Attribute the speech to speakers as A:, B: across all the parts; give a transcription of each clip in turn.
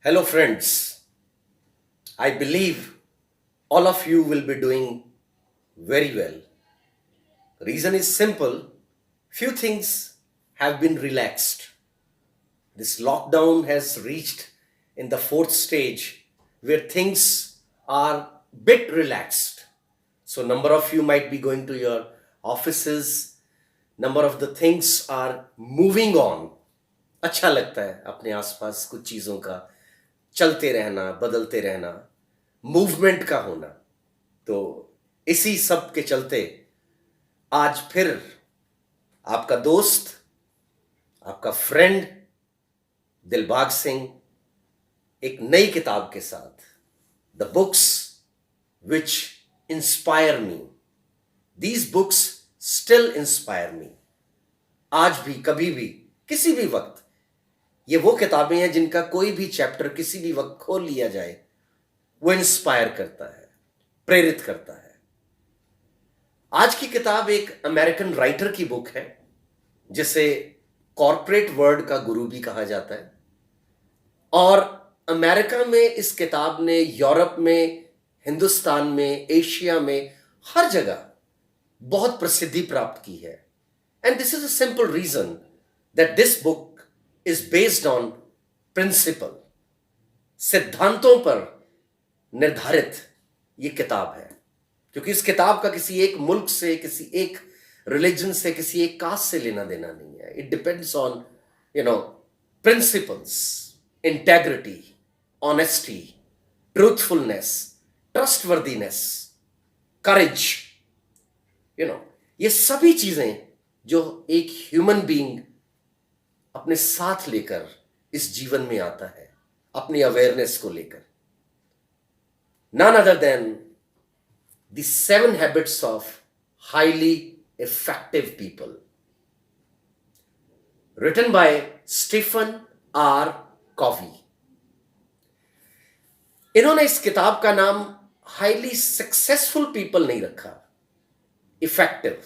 A: Hello, friends. I believe all of you will be doing very well. Reason is simple. Few things have been relaxed. This lockdown has reached in the fourth stage where things are bit relaxed. So number of you might be going to your offices. Number of the things are moving on. अच्छा लगता है अपने आसपास कुछ चीजों का चलते रहना, बदलते रहना, मूवमेंट का होना। तो इसी सब के चलते आज फिर आपका दोस्त, आपका फ्रेंड दिलबाग सिंह एक नई किताब के साथ, the books which inspire me, these books still inspire me. आज भी, कभी भी, किसी भी वक्त ये वो किताबें हैं जिनका कोई भी चैप्टर किसी भी वक्त खोल लिया जाए, वो इंस्पायर करता है, प्रेरित करता है। आज की किताब एक अमेरिकन राइटर की बुक है जिसे कॉर्पोरेट वर्ल्ड का गुरु भी कहा जाता है, और अमेरिका में इस किताब ने यूरोप में, हिंदुस्तान में, एशिया में, हर जगह बहुत प्रसिद्धि प्राप्त की है। And this is a simple reason that this book is based on principle, सिद्धांतों पर निर्धारित ये किताब है। क्योंकि इस किताब का किसी एक मुल्क से, किसी एक रिलीजन से, किसी एक कास्ट से लेना देना नहीं है। It depends on principles, integrity, honesty, truthfulness, trustworthiness, courage, ये सभी चीजें जो एक ह्यूमन बीइंग अपने साथ लेकर इस जीवन में आता है, अपनी अवेयरनेस को लेकर। None other than the 7 habits of highly effective people, written by Stephen R Covey. इन्होंने इस किताब का नाम हाईली सक्सेसफुल पीपल नहीं रखा, इफेक्टिव।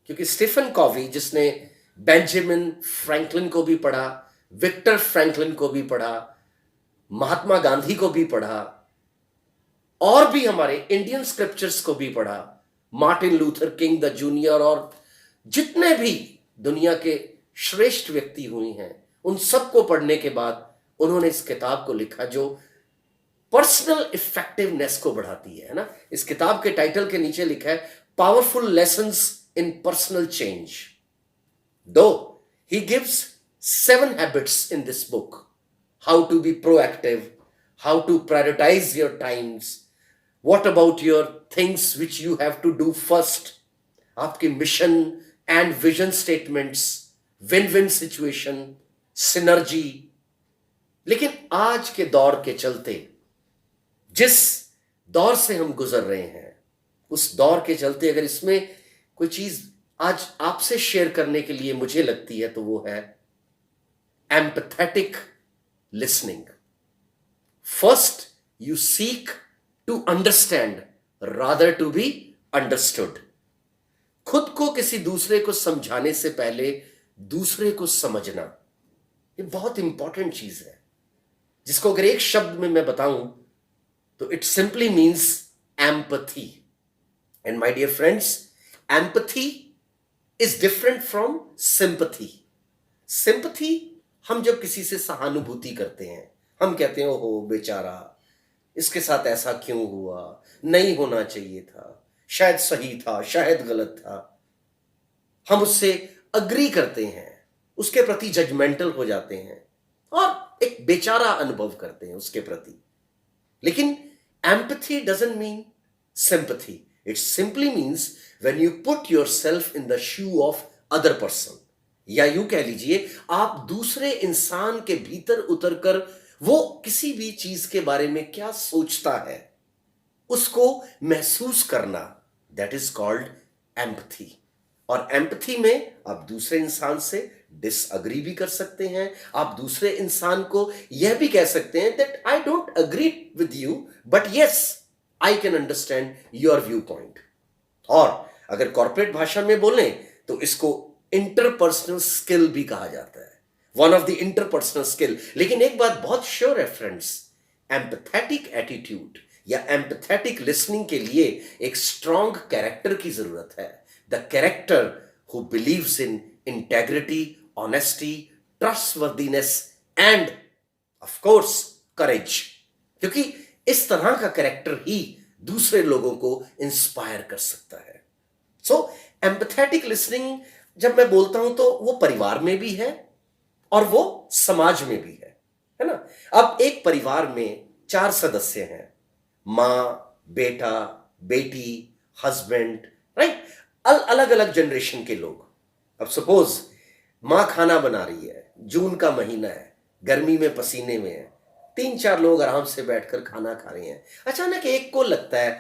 A: क्योंकि स्टीफन कॉवी, जिसने बेंजामिन फ्रैंकलिन को भी पढ़ा, विक्टर फ्रैंकलिन को भी पढ़ा, महात्मा गांधी को भी पढ़ा, और भी हमारे इंडियन स्क्रिप्चर्स को भी पढ़ा, Martin Luther king the junior, और जितने भी दुनिया के श्रेष्ठ व्यक्ति हुए हैं, उन सबको पढ़ने के बाद उन्होंने इस किताब को लिखा जो पर्सनल इफेक्टिवनेस को बढ़ाती है ना। इस किताब के टाइटल के नीचे लिखा है powerful lessons in personal change. Though he gives 7 habits in this book, how to be proactive, how to prioritize your times, what about your things which you have to do first, आपके mission and vision statements, win-win situation, synergy। लेकिन आज के दौर के चलते, जिस दौर से हम गुजर रहे हैं, उस दौर के चलते अगर इसमें कोई चीज आज आपसे शेयर करने के लिए मुझे लगती है तो वो है empathetic listening. First you seek to understand rather to be understood. खुद को किसी दूसरे को समझाने से पहले दूसरे को समझना, ये बहुत इंपॉर्टेंट चीज है, जिसको अगर एक शब्द में मैं बताऊं तो it simply means empathy. And my dear friends, empathy is different from sympathy. Sympathy हम जब किसी से सहानुभूति करते हैं, हम कहते हैं ओहो बेचारा, इसके साथ ऐसा क्यों हुआ, नहीं होना चाहिए था, शायद सही था, शायद गलत था। हम उससे अग्री करते हैं, उसके प्रति जजमेंटल हो जाते हैं और एक बेचारा अनुभव करते हैं उसके प्रति। लेकिन empathy doesn't mean sympathy. It simply means when you put yourself in the shoe of other person, या यूं कह लीजिए आप दूसरे इंसान के भीतर उतरकर वो किसी भी चीज के बारे में क्या सोचता है उसको महसूस करना, दैट इज कॉल्ड एम्पैथी। और एम्पैथी में आप दूसरे इंसान से डिसअग्री भी कर सकते हैं, आप दूसरे इंसान को यह भी कह सकते हैं that I don't agree with you but yes I can understand your view point. और अगर कॉर्पोरेट भाषा में बोलें तो इसको इंटरपर्सनल स्किल भी कहा जाता है। One of the interpersonal skill. लेकिन एक बात बहुत श्योर है फ्रेंड्स, एम्पथेटिक एटीट्यूड या एम्पथेटिक लिसनिंग के लिए एक स्ट्रॉन्ग कैरेक्टर की जरूरत है। The character who believes in integrity, honesty, trustworthiness and of course courage. क्योंकि इस तरह का कैरेक्टर ही दूसरे लोगों को इंस्पायर कर सकता है। सो एम्पथेटिक लिसनिंग जब मैं बोलता हूं तो वो परिवार में भी है और वो समाज में भी है ना। अब एक परिवार में 4 सदस्य हैं, मां, बेटा, बेटी, हस्बैंड, राइट, अलग अलग जनरेशन के लोग। अब सपोज मां खाना बना रही है, जून का महीना है, गर्मी में पसीने में है, 3-4 लोग आराम से बैठकर खाना खा रहे हैं। अचानक एक को लगता है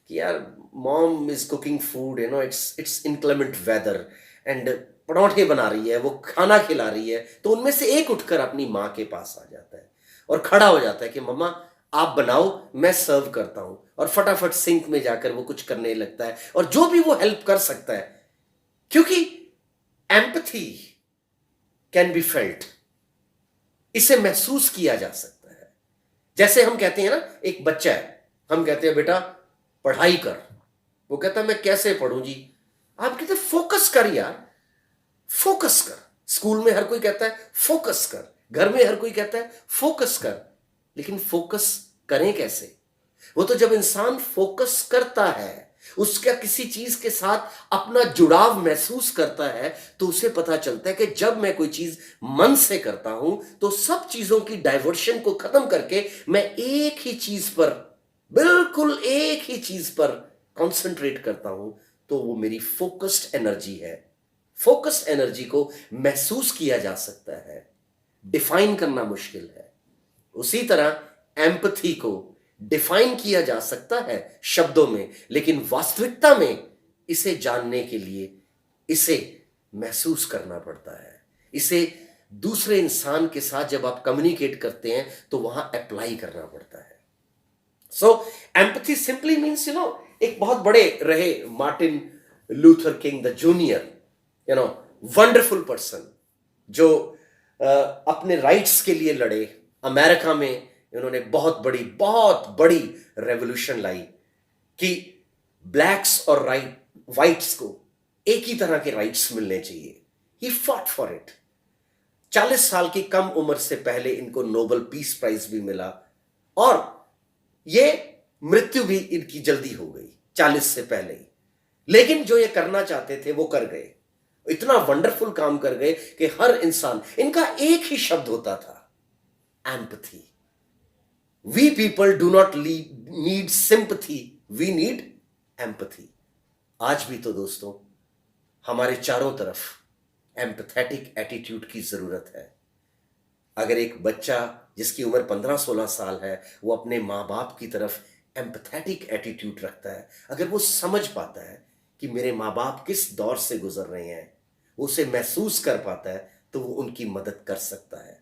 A: कि यार mom is cooking food, it's inclement weather and पराठे बना रही है, वो खाना खिला रही है। तो उनमें से एक उठकर अपनी माँ के पास आ जाता है और खड़ा हो जाता है कि मम्मा आप बनाओ, मैं सर्व करता हूं। और फटाफट सिंक में जाकर वो कुछ करने लगता है और जो भी वो हेल्प कर सकता है, क्योंकि एम्पथी कैन बी फेल्ट, इसे महसूस किया जा सकता है। जैसे हम कहते हैं ना, एक बच्चा है, हम कहते हैं बेटा पढ़ाई कर, वो कहता है मैं कैसे पढ़ूं जी। आप कहते हैं फोकस कर यार, फोकस कर। स्कूल में हर कोई कहता है फोकस कर, घर में हर कोई कहता है फोकस कर, लेकिन फोकस करें कैसे? वो तो जब इंसान फोकस करता है, उसका किसी चीज के साथ अपना जुड़ाव महसूस करता है, तो उसे पता चलता है कि जब मैं कोई चीज मन से करता हूं तो सब चीजों की डाइवर्शन को खत्म करके मैं एक ही चीज पर, बिल्कुल एक ही चीज पर कंसंट्रेट करता हूं, तो वो मेरी फोकस्ड एनर्जी है। फोकस्ड एनर्जी को महसूस किया जा सकता है, डिफाइन करना मुश्किल है। उसी तरह एम्पथी को डिफाइन किया जा सकता है शब्दों में, लेकिन वास्तविकता में इसे जानने के लिए इसे महसूस करना पड़ता है। इसे दूसरे इंसान के साथ जब आप कम्युनिकेट करते हैं तो वहां अप्लाई करना पड़ता है। सो एम्पथी सिंपली मीन्स एक बहुत बड़े रहे Martin Luther king the junior, wonderful person, जो अपने राइट्स के लिए लड़े। अमेरिका में इन्होंने बहुत बड़ी रेवोल्यूशन लाई कि ब्लैक्स और वाइट्स को एक ही तरह के राइट्स मिलने चाहिए। He fought for it. 40 साल की कम उम्र से पहले इनको नोबेल पीस प्राइज भी मिला और ये मृत्यु भी इनकी जल्दी हो गई 40 से पहले ही। लेकिन जो ये करना चाहते थे वो कर गए, इतना वंडरफुल काम कर गए कि हर इंसान, इनका एक ही शब्द होता था, empathy. We people do not need sympathy, we need empathy. आज भी तो दोस्तों हमारे चारों तरफ एम्पथेटिक एटीट्यूड की जरूरत है। अगर एक बच्चा जिसकी उम्र 15-16 साल है, वो अपने माँ बाप की तरफ एम्पथेटिक एटीट्यूड रखता है, अगर वो समझ पाता है कि मेरे माँ बाप किस दौर से गुजर रहे हैं, उसे महसूस कर पाता है, तो वो उनकी मदद कर सकता है।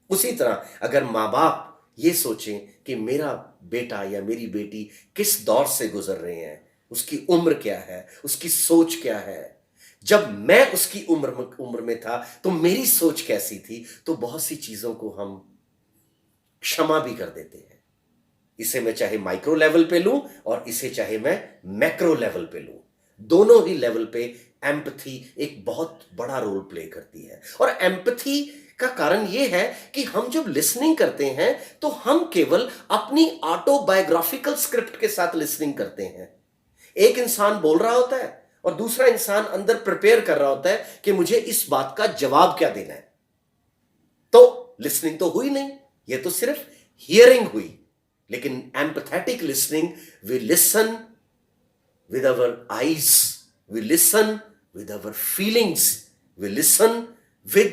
A: उसी तरह अगर माँ बाप ये सोचें कि मेरा बेटा या मेरी बेटी किस दौर से गुजर रहे हैं, उसकी उम्र क्या है, उसकी सोच क्या है, जब मैं उसकी उम्र में था तो मेरी सोच कैसी थी, तो बहुत सी चीजों को हम क्षमा भी कर देते हैं। इसे मैं चाहे माइक्रो लेवल पे लूं और इसे चाहे मैं मैक्रो लेवल पे लूं, दोनों ही लेवल पे एम्पथी एक बहुत बड़ा रोल प्ले करती है। और एम्पथी का कारण यह है कि हम जब लिसनिंग करते हैं तो हम केवल अपनी ऑटोबायोग्राफिकल स्क्रिप्ट के साथ लिसनिंग करते हैं। एक इंसान बोल रहा होता है और दूसरा इंसान अंदर प्रिपेयर कर रहा होता है कि मुझे इस बात का जवाब क्या देना है। तो लिसनिंग तो हुई नहीं, यह तो सिर्फ हियरिंग हुई। लेकिन empathetic listening, we listen with our eyes, we listen with our feelings, we listen with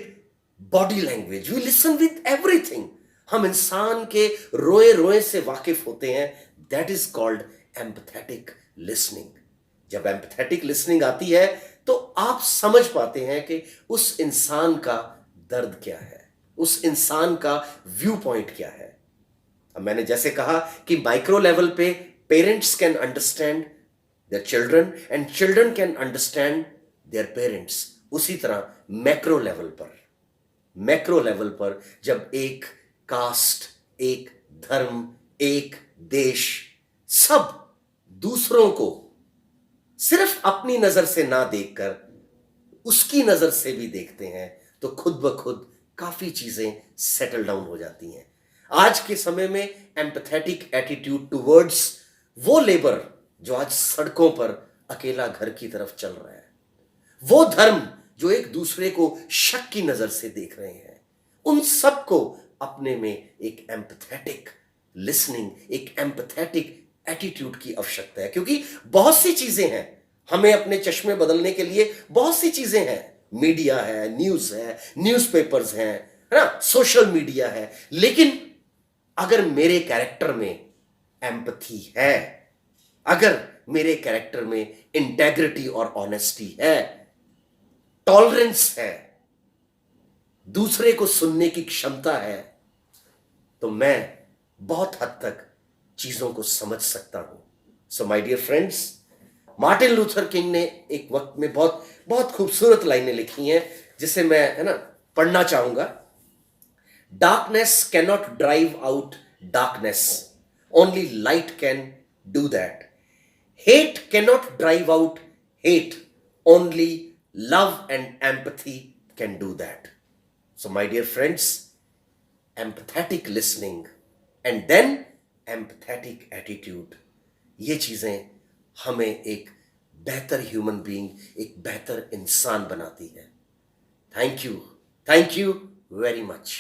A: body language, we listen with everything. हम इंसान के रोए रोए से वाकिफ होते हैं। That is called empathetic listening. जब एम्पथेटिक लिसनिंग आती है तो आप समझ पाते हैं कि उस इंसान का दर्द क्या है, उस इंसान का व्यू पॉइंट क्या है। अब मैंने जैसे कहा कि माइक्रो लेवल पे parents can understand their children and children can understand their parents, उसी तरह मैक्रो लेवल पर मैक्रो लेवल पर जब एक कास्ट, एक धर्म, एक देश, सब दूसरों को सिर्फ अपनी नजर से ना देखकर उसकी नजर से भी देखते हैं तो खुद ब खुद काफी चीजें सेटल डाउन हो जाती हैं। आज के समय में एम्पैथेटिक एटीट्यूड टुवर्ड्स वो लेबर जो आज सड़कों पर अकेला घर की तरफ चल रहा है, वो धर्म जो एक दूसरे को शक की नजर से देख रहे हैं, उन सबको अपने में एक एम्पैथेटिक लिसनिंग, एक एम्पैथेटिक एटीट्यूड की आवश्यकता है। क्योंकि बहुत सी चीजें हैं, हमें अपने चश्मे बदलने के लिए बहुत सी चीजें हैं, मीडिया है, न्यूज है, न्यूज़पेपर्स हैं, है ना, सोशल मीडिया है, लेकिन अगर मेरे कैरेक्टर में एम्पथी है, अगर मेरे कैरेक्टर में इंटेग्रिटी और ऑनेस्टी है, टॉलरेंस है, दूसरे को सुनने की क्षमता है, तो मैं बहुत हद तक चीजों को समझ सकता हूं। So my dear friends, Martin Luther King ने एक वक्त में बहुत बहुत खूबसूरत लाइनें लिखी हैं जिसे मैं, है ना, पढ़ना चाहूंगा। Darkness can not drive out darkness, only light can do that. Hate can not drive out hate, only love and empathy can do that. So my dear friends, empathetic listening and then empathetic attitude, ये चीजें हमें एक बेहतर human being, एक बेहतर इंसान बनाती है। Thank you very much.